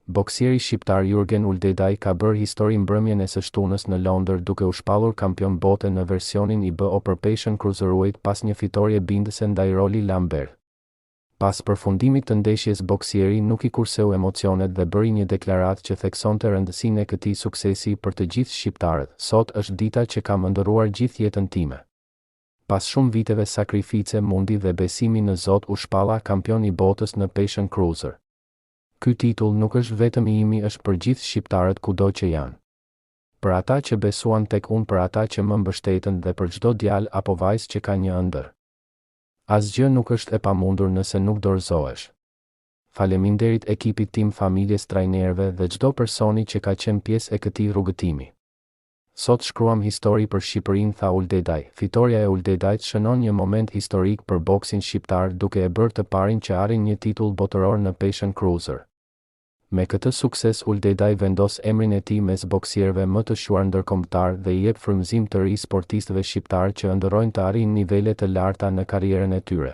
Boksieri shqiptar Jurgen Uldedaj ka bërë histori mbrëmjen e së shtunës në Londër duke u shpallur kampion bote në versionin IBO për Passion Cruiserweight pas një fitorie bindëse ndaj Rolly Lambert. Pas përfundimit të ndeshjes, boksieri nuk i kurseu emocionet dhe bëri një deklaratë që theksonte rëndësinë e këtij suksesi për të gjithë shqiptarët. Sot është dita që ka më ndëruar gjithë jetën time. Pas shumë viteve sakrifice, mundi dhe besimi në Zot, u shpalla kampion i botës në Passion Cruiser. Ky titull nuk është vetëm i imi, është për gjithë shqiptarët kudo që janë. Për ata që besuan tek unë, për ata që më mbështetën dhe për çdo djalë apo vajzë që ka një ëndër. Asgjë nuk është e pamundur nëse nuk dorëzohesh. Faleminderit ekipit tim, familjes, trajnerëve dhe çdo personi që ka qenë pjesë e këtij rrugëtimi. Sot shkruam histori për Shqipërinë, tha Uldedaj. Fitoria e Uldedajt shënon një moment historik për boksin shqiptar duke e bërë të parin që arrin një titull botëror në Passion Cruiser. Me këtë sukses, Uldedaj vendos emrin e tij mes boksierëve më të shuar ndërkombëtar dhe i jep frymëzim të ri sportistëve shqiptar që ëndërrojnë të arrijnë nivele të larta në karrierën e tyre.